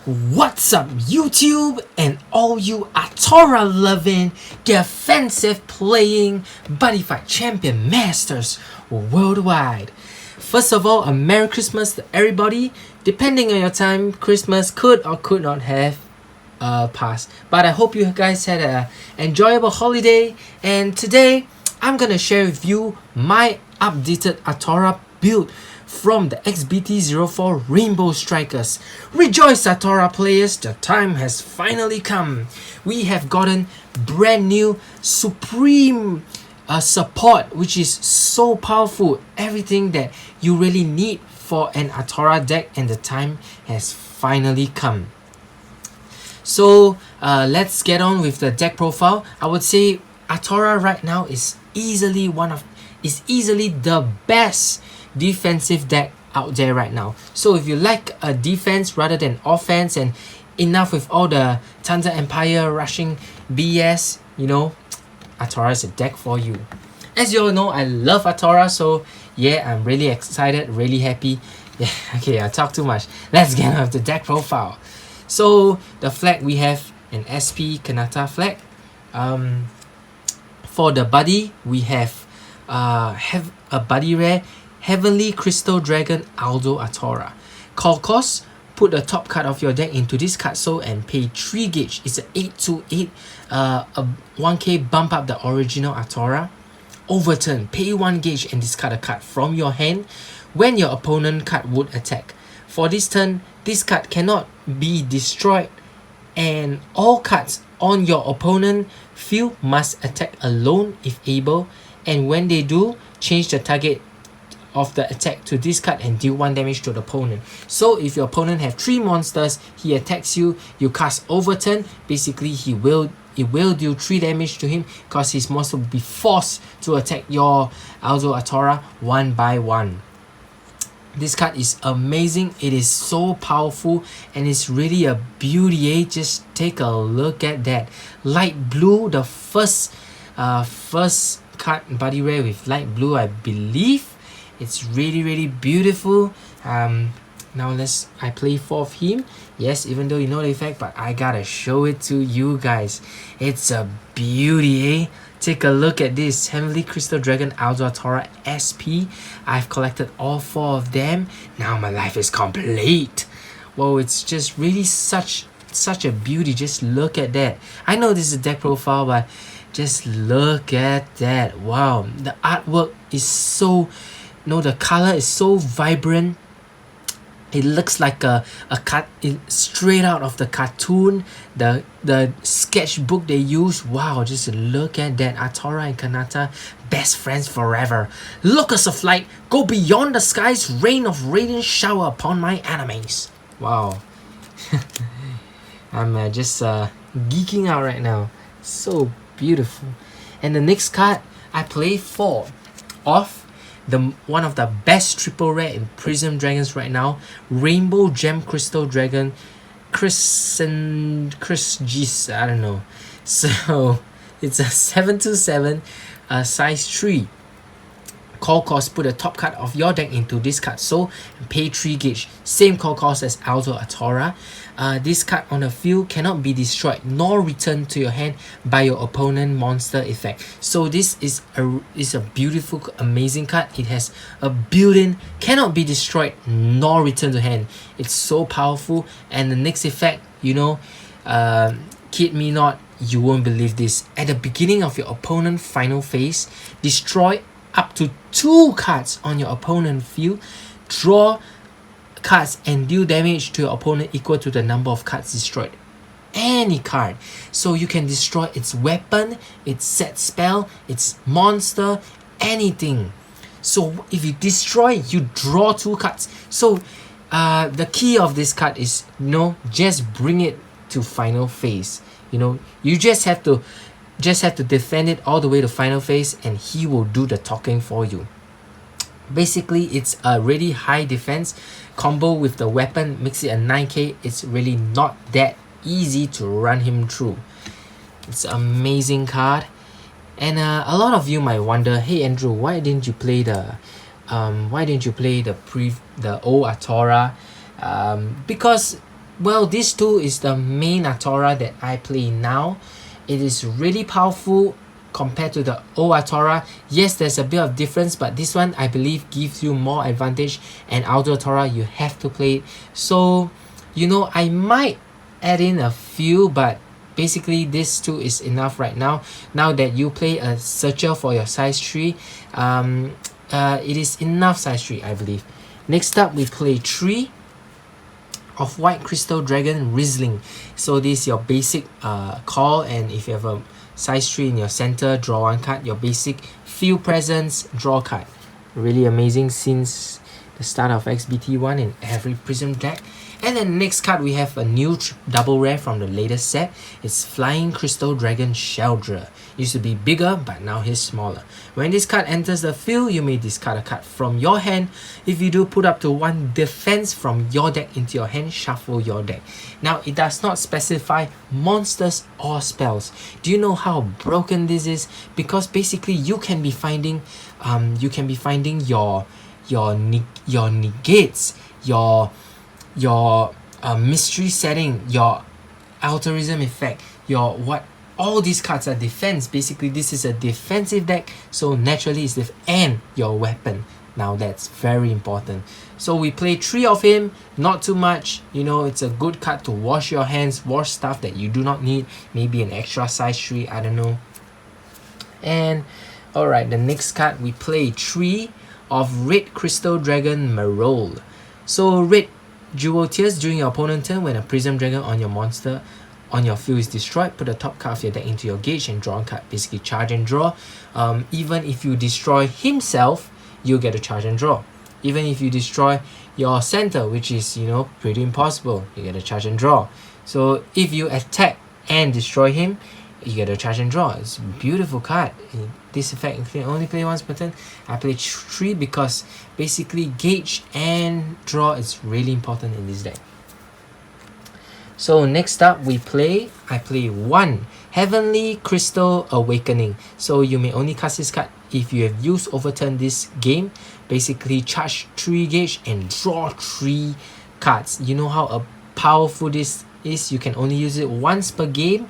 What's up, YouTube and all you Athora loving, defensive playing Buddyfight champion masters worldwide? First of all, a Merry Christmas to everybody. Depending on your time, Christmas could or could not have passed. But I hope you guys had an enjoyable holiday. And today, I'm gonna share with you my updated Athora build from the XBT04 Rainbow Strikers. Rejoice, Athora players, the time has finally come. We have gotten brand new Supreme support, which is so powerful. Everything that you really need for an Athora deck, and the time has finally come. So let's get on with the deck profile. I would say Athora right now is easily the best defensive deck out there right now. So if you like a defense rather than offense, and enough with all the Thunder Empire rushing BS, you know, Athora is a deck for you. As you all know, I love Athora, so yeah, I'm really excited, really happy. Yeah, okay, I talk too much. Let's get on with the deck profile. So the flag, we have an SP Kanata flag. For the buddy, we have a buddy rare Heavenly Crystal Dragon Aldo Athora. Call cost, put the top card of your deck into this card so and pay 3 gauge. It's an 828, a 1k bump up the original Athora. Overturn, pay 1 gauge and discard a card from your hand when your opponent card would attack. For this turn, this card cannot be destroyed, and all cards on your opponent field must attack alone if able, and when they do, change the target of the attack to this card and deal 1 damage to the opponent. So if your opponent have 3 monsters, he attacks you, you cast Overturn, basically it will do 3 damage to him because his monster will be forced to attack your Aldo Athora 1 by 1. This card is amazing, it is so powerful, and it's really a beauty. Just take a look at that. Light blue, the first card buddy rare with light blue, I believe. It's really beautiful. Now I play 4 of him. Yes, even though you know the effect, but I gotta show it to you guys. It's a beauty, eh? Take a look at this Heavenly Crystal Dragon Aldo Athora SP. I've collected all 4 of them. Now my life is complete. Whoa, it's just really such a beauty. Just look at that. I know this is a deck profile, but just look at that. Wow, the artwork is so, the color is so vibrant. It looks like a cut straight out of the cartoon, the sketchbook they use. Wow, just look at that. Athora and Kanata, best friends forever. Locusts of light, go beyond the skies, rain of radiant shower upon my enemies. Wow. I'm just geeking out right now. So beautiful. And the next card, I play 4 of one of the best triple rare in Prism Dragons right now, Rainbow Gem Crystal Dragon Chris G's, I don't know. So it's a 727, size 3. Call cost, put the top card of your deck into this card so and pay 3 gauge. Same call cost as Aldo Athora. This card on the field cannot be destroyed nor returned to your hand by your opponent monster effect. So this is a beautiful, amazing card. It has a built-in cannot be destroyed nor returned to hand. It's so powerful. And the next effect, kid me not, you won't believe this. At the beginning of your opponent final phase, destroy up to 2 cards on your opponent field, draw cards and deal damage to your opponent equal to the number of cards destroyed. Any card. So you can destroy its weapon, its set spell, its monster, anything. So if you destroy, you draw 2 cards. So the key of this card is, just bring it to final phase. You just have to defend it all the way to final phase, and he will do the talking for you. Basically, it's a really high defense combo with the weapon, makes it a 9k. It's really not that easy to run him through. It's an amazing card. And a lot of you might wonder, hey Andrew, why didn't you play the old Athora? Because Well, this tool is the main Athora that I play now. It is really powerful compared to the old Athora. Yes, there's a bit of difference, but this one I believe gives you more advantage, and Aldo Athora you have to play it. So, you know, I might add in a few, but basically this tool is enough right now. Now that you play a searcher for your size 3, it is enough size 3, I believe. Next up, we play 3 of White Crystal Dragon Rizzling. So this is your basic call, and if you have a size 3 in your center, draw 1 card. Your basic Feel Presence, draw card. Really amazing since the start of XBT1 in every Prism deck. And then next card, we have a new double rare from the latest set. It's Flying Crystal Dragon Sheldra. Used to be bigger, but now he's smaller. When this card enters the field, you may discard a card from your hand. If you do, put up to 1 defense from your deck into your hand, shuffle your deck. Now, it does not specify monsters or spells. Do you know how broken this is? Because basically, you can be finding your negates, your mystery setting, your altruism effect, your what, all these cards are defense. Basically, this is a defensive deck, so naturally it's and your weapon. Now that's very important. So we play 3 of him, not too much. You know, it's a good card to wash your hands, wash stuff that you do not need, maybe an extra size 3, I don't know. And alright, the next card, we play 3 of Red Crystal Dragon Marole. So red jewel tears during your opponent turn. When a Prism Dragon on your monster on your field is destroyed, put the top card of your deck into your gauge and draw a card. Basically charge and draw. Even if you destroy himself, you get a charge and draw. Even if you destroy your center, which is, you know, pretty impossible, you get a charge and draw. So if you attack and destroy him, you get a charge and draw. It's a beautiful card. This effect, you can only play once per turn. I play 3 because basically gauge and draw is really important in this deck. So next up, I play 1 Heavenly Crystal Awakening. So you may only cast this card if you have used Overturn this game. Basically charge 3 gauge and draw 3 cards. You know how powerful this is. You can only use it once per game.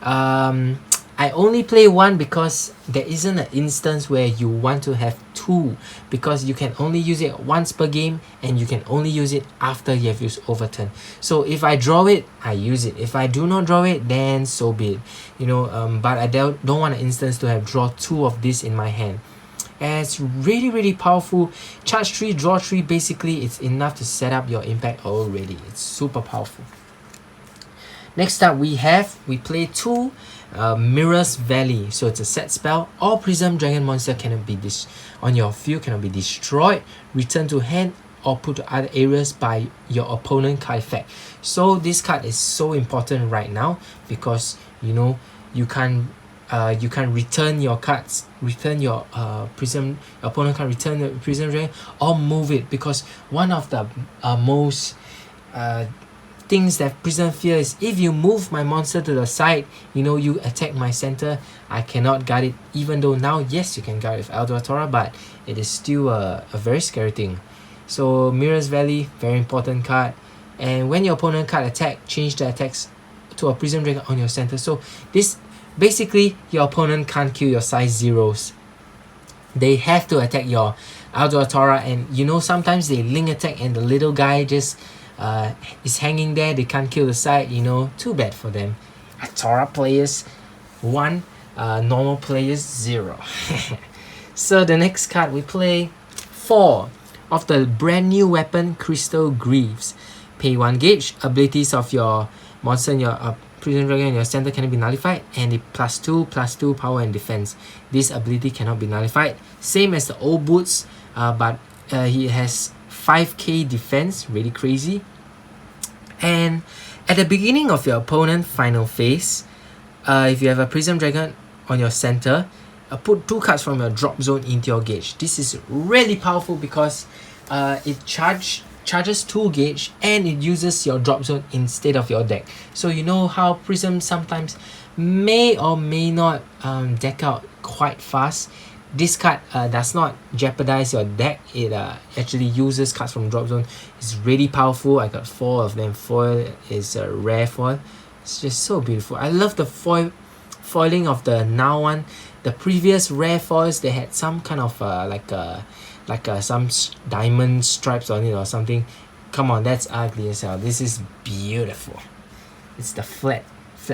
I only play 1 because there isn't an instance where you want to have 2, because you can only use it once per game and you can only use it after you have used Overturn. So if I draw it, I use it. If I do not draw it, then so be it. You know, but I don't want an instance to have draw 2 of this in my hand. And it's really powerful. Charge 3, draw 3, basically it's enough to set up your impact already. It's super powerful. Next up, we play 2 Mirror's Valley. So it's a set spell. All Prism Dragon monster cannot be on your field cannot be destroyed, return to hand, or put to other areas by your opponent card effect. So this card is so important right now because, you know, you can return your cards, return your opponent card, return the Prism Dragon, or move it, because one of the most things that Prism fear is if you move my monster to the side, you know, you attack my center, I cannot guard it. Even though now, yes, you can guard it with Aldo Athora, but it is still a very scary thing. So Mirror's Valley, very important card. And when your opponent card attack, change the attacks to a Prism Dragon on your center. So this basically, your opponent can't kill your size 0s. They have to attack your Aldo Athora, and you know, sometimes they link attack and the little guy just is hanging there. They can't kill the side, you know, too bad for them. Athora players 1, normal players 0. So the next card, we play 4 of the brand new weapon Crystal Greaves. Pay 1 gauge. Abilities of your monster in your Prism Dragon in your center cannot be nullified, and the +2/+2 power and defense. This ability cannot be nullified. Same as the old boots, but he has 5k defense, really crazy. And at the beginning of your opponent's final phase, if you have a Prism Dragon on your center, put 2 cards from your drop zone into your gauge. This is really powerful because it charges 2 gauge and it uses your drop zone instead of your deck. So you know how Prism sometimes may or may not deck out quite fast. This card does not jeopardize your deck. It actually uses cards from drop zone. It's really powerful. I got 4 of them. Foil is a rare foil. It's just so beautiful. I love the foiling of the now one. The previous rare foils, they had some kind of some diamond stripes on it or something. Come on, that's ugly as hell. This is beautiful. It's the flat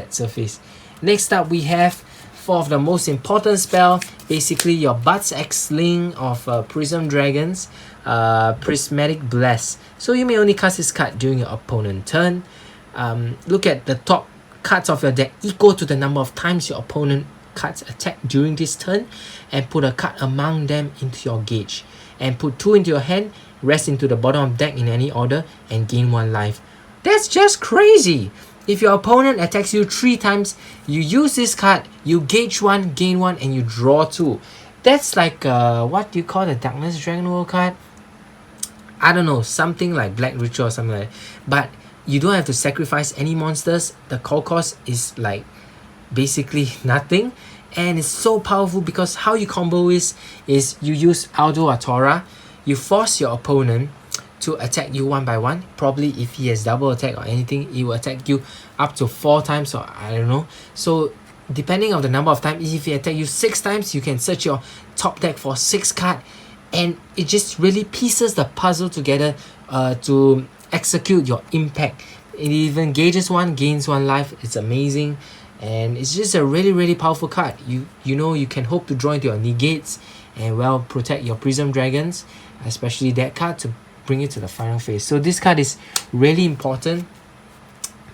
surface. Next up, we have 4 of the most important spell. Basically, your Bud's X-Link of Prism Dragons, Prismatic Bless. So you may only cast this card during your opponent's turn. Look at the top cards of your deck equal to the number of times your opponent cards attack during this turn, and put a card among them into your gauge. And put 2 into your hand, rest into the bottom of deck in any order, and gain 1 life. That's just crazy! If your opponent attacks you 3 times, you use this card, you gauge 1, gain 1, and you draw 2. That's like, what do you call the Darkness Dragon World card? I don't know, something like Black Ritual or something like that. But you don't have to sacrifice any monsters. The call cost is like basically nothing. And it's so powerful because how you combo is you use Aldo Athora, you force your opponent to attack you 1 by 1. Probably if he has double attack or anything, he will attack you up to 4 times, or I don't know. So depending on the number of times, if he attack you 6 times, you can search your top deck for 6 cards, and it just really pieces the puzzle together to execute your impact. It even gauges 1, gains 1 life. It's amazing, and it's just a really powerful card. You know, you can hope to draw into your negates and well protect your Prism Dragons, especially that card, to bring it to the final phase. So this card is really important.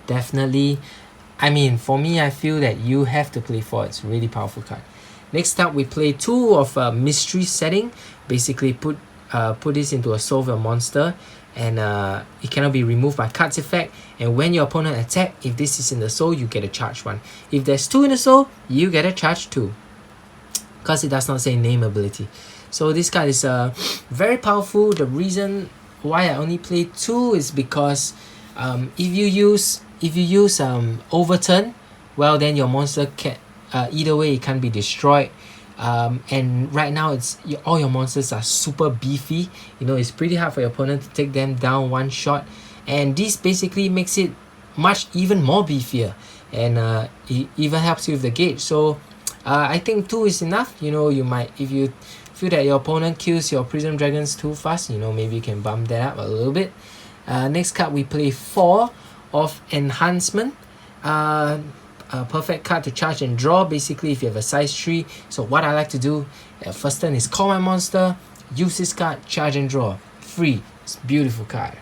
Definitely, I mean, for me, I feel that you have to play for it. It's a really powerful card. Next up, we play 2 of Mystery Setting. Basically, put this into a soul of a monster, and it cannot be removed by cards effect. And when your opponent attack, if this is in the soul, you get a charge 1. If there's 2 in the soul, you get a charge 2, because it does not say name ability. So this card is very powerful. The reason why I only play 2 is because if you use Overturn, well, then your monster can either way, it can't be destroyed. And right now all your monsters are super beefy. You know, it's pretty hard for your opponent to take them down one shot, and this basically makes it even more beefier, and it even helps you with the gauge. So I think 2 is enough. You know, you might, if you feel that your opponent kills your Prism Dragons too fast, you know, maybe you can bump that up a little bit. Next card, we play 4 of Enhancement. A perfect card to charge and draw, basically, if you have a size 3. So what I like to do first turn is call my monster, use this card, charge and draw. Free. It's a beautiful card.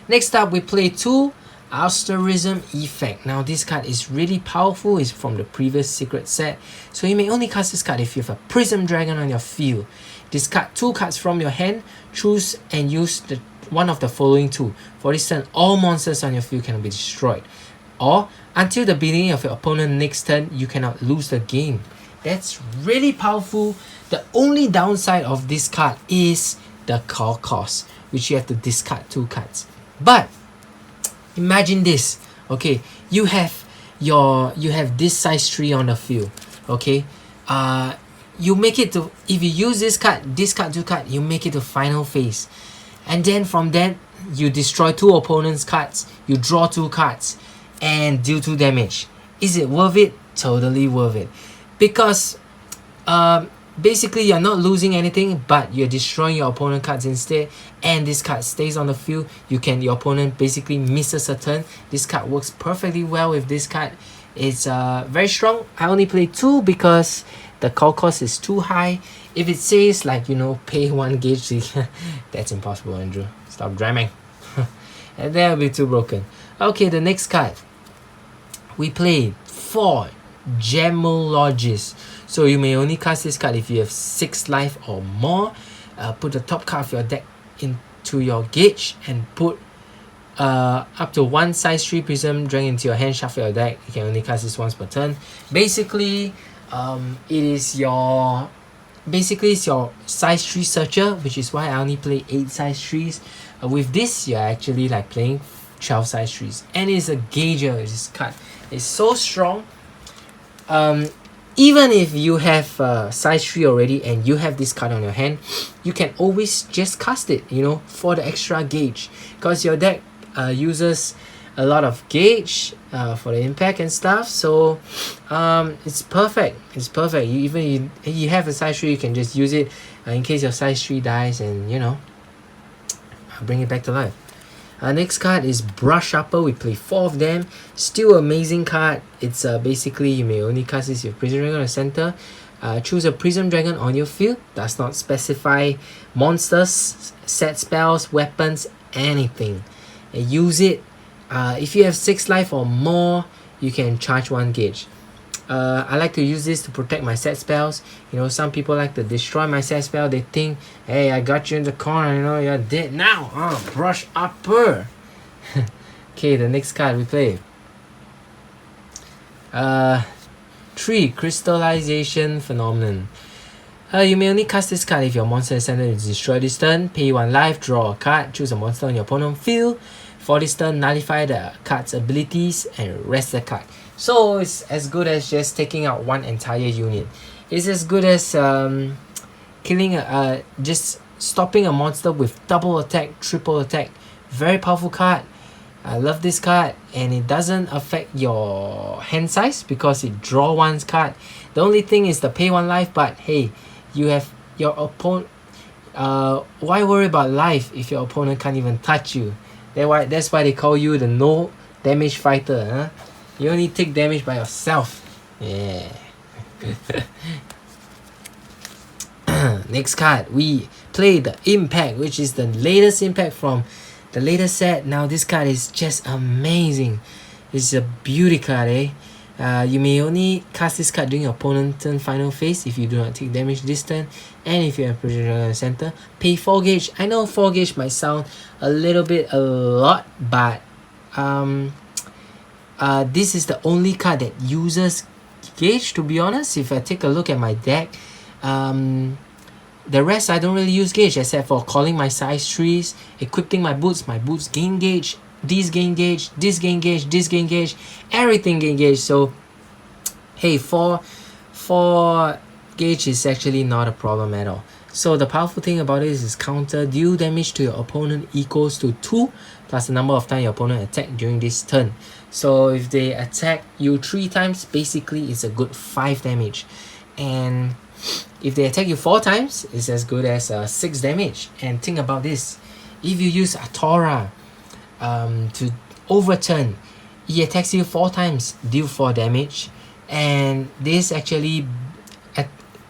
Next up, we play 2 Prism Effect. Now this card is really powerful. It's from the previous secret set. So you may only cast this card if you have a Prism Dragon on your field. Discard 2 cards from your hand, choose and use one of the following 2. For this turn, all monsters on your field cannot be destroyed. Or until the beginning of your opponent's next turn, you cannot lose the game. That's really powerful. The only downside of this card is the call cost, which you have to discard 2 cards. But imagine this, okay, you have this size 3 on the field, okay, you make it to, if you use this card, discard 2 cards, you make it to final phase, and then from that you destroy 2 opponents' cards, you draw 2 cards and deal 2 damage. Is it worth it? Totally worth it, because basically you're not losing anything, but you're destroying your opponent cards instead, and this card stays on the field. Your opponent basically misses a turn. This card works perfectly well with this card. It's very strong. I only play 2 because the call cost is too high. If it says, like, you know, pay 1 gauge, that's impossible, Andrew. Stop dramming. And that will be too broken. Okay, the next card. We play 4 Gemologist. So you may only cast this card if you have 6 life or more. Put the top card of your deck into your gauge and put up to 1 size 3 Prism Dragon into your hand, shuffle your deck. You can only cast this once per turn. Basically, it's your size 3 searcher, which is why I only play 8 size 3s. With this, you're actually like playing 12 size 3s, and it's a gauger. This card is so strong. even if you have size 3 already and you have this card on your hand, you can always just cast it, you know, for the extra gauge, because your deck uses a lot of gauge for the impact and stuff. So it's perfect. It's perfect. You have a size 3, you can just use it in case your size 3 dies, and you know, bring it back to life. Next card is Brush Upper. We play 4 of them. Still amazing card. It's basically, you may only cast this with Prism Dragon on the center. Choose a Prism Dragon on your field. Does not specify monsters, set spells, weapons, anything. And use it. If you have 6 life or more, you can charge 1 gauge. I like to use this to protect my set spells. You know, some people like to destroy my set spell. They think, hey, I got you in the corner, you know, you're dead now. Brush Upper. Okay, the next card we play. 3. Crystallization Phenomenon. You may only cast this card if your monster is sent to destroy this turn. Pay 1 life, draw a card, choose a monster on your opponent's field. For this turn, nullify the card's abilities and rest the card. So it's as good as just taking out 1 entire unit. It's as good as killing just stopping a monster with double attack, triple attack. Very powerful card. I love this card, and it doesn't affect your hand size because it draw 1 card. The only thing is the pay 1 life, but hey, you have your opponent. Why worry about life if your opponent can't even touch you? That's why they call you the no damage fighter, huh? You only take damage by yourself. Yeah. Next card, we play the Impact, which is the latest impact from the latest set. Now this card is just amazing. It's a beauty card, eh? You may only cast this card during your opponent's turn final phase if you do not take damage this turn, and if you have Prism Dragon in the center. Pay 4 gauge. I know 4 gauge might sound a lot, but this is the only card that uses gauge, to be honest. If I take a look at my deck, the rest I don't really use gauge except for calling my size 3s, equipping my boots gain gauge, these gain gauge, this gain gauge, this gain gauge, everything gain gauge. So hey, 4 gauge is actually not a problem at all. So the powerful thing about it is counter deal damage to your opponent equals to 2 plus the number of times your opponent attacked during this turn. So if they attack you 3 times, basically it's a good 5 damage. And if they attack you 4 times, it's as good as 6 damage. And think about this. If you use Athora to overturn, he attacks you 4 times, deal 4 damage. And this actually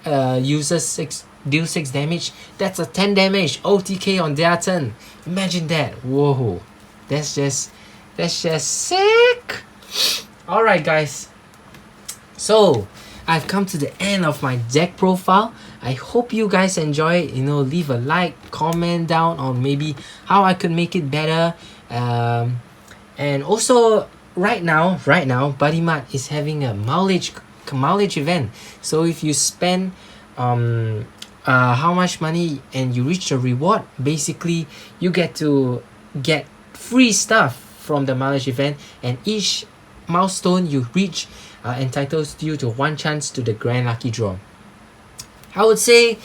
deal 6 damage. That's a 10 damage OTK on their turn. Imagine that. Whoa, that's just sick. Alright guys, so I've come to the end of my deck profile. I hope you guys enjoy it. You know, leave a like, comment down on maybe how I could make it better. And also right now Buddyfight is having a mileage event. So if you spend how much money and you reach the reward, basically you get free stuff from the mileage event, and each milestone you reach entitles you to 1 chance to the grand lucky draw. I would say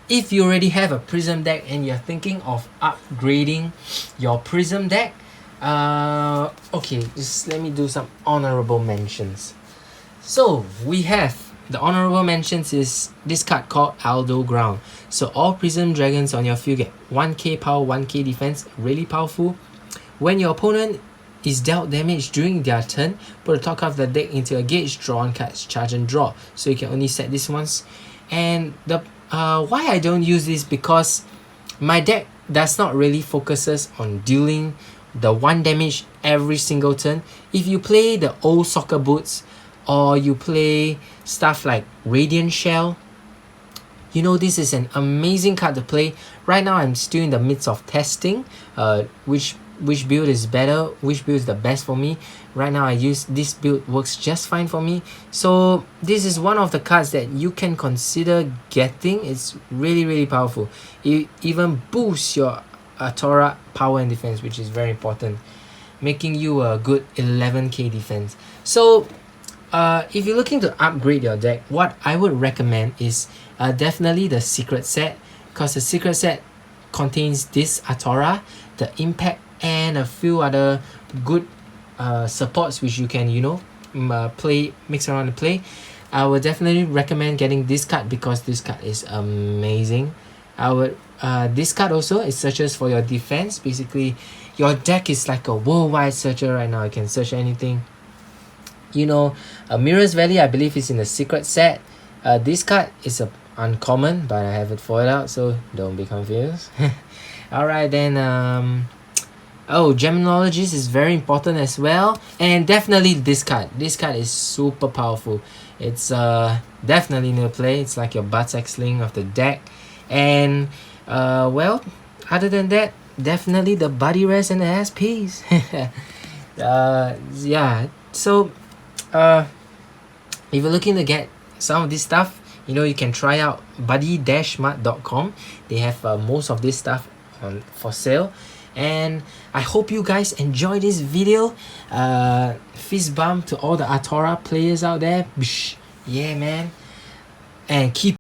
if you already have a Prism deck and you're thinking of upgrading your Prism deck, okay, just let me do some honorable mentions. So we have the honorable mentions is this card called Aldo Ground. So all Prism Dragons on your field get 1k power, 1k defense, really powerful. When your opponent is dealt damage during their turn, put the top card of the deck into a gauge, draw 1 card, charge and draw. So you can only set this once. And the why I don't use this, because my deck does not really focuses on dealing the 1 damage every single turn. If you play the old soccer boots, or you play stuff like Radiant Shell, you know, this is an amazing card to play. Right now I'm still in the midst of testing which build is better, which build is the best for me. Right now I use this build, works just fine for me. So this is one of the cards that you can consider getting. It's really powerful. It even boosts your Athora power and defense, which is very important, making you a good 11k defense. So if you're looking to upgrade your deck, what I would recommend is definitely the secret set, because the secret set contains this Athora, the impact, and a few other good supports which you can, you know, mix around and play. I would definitely recommend getting this card because this card is amazing. I would this card also, it searches for your defense. Basically, your deck is like a worldwide searcher right now. You can search anything. You know, Mirror's Valley, I believe, is in the secret set. This card is a uncommon, but I have it foiled out, so don't be confused. Alright then, oh, Geminologist is very important as well, and definitely this card. This card is super powerful. It's definitely new play. It's like your Buttsack Sling of the deck. And well, other than that, definitely the Body Rest and the SPs. Yeah, so if you're looking to get some of this stuff, you know, you can try out buddy-mart.com. They have most of this stuff on for sale. And I hope you guys enjoy this video. Fist bump to all the Athora players out there. Yeah, man. And keep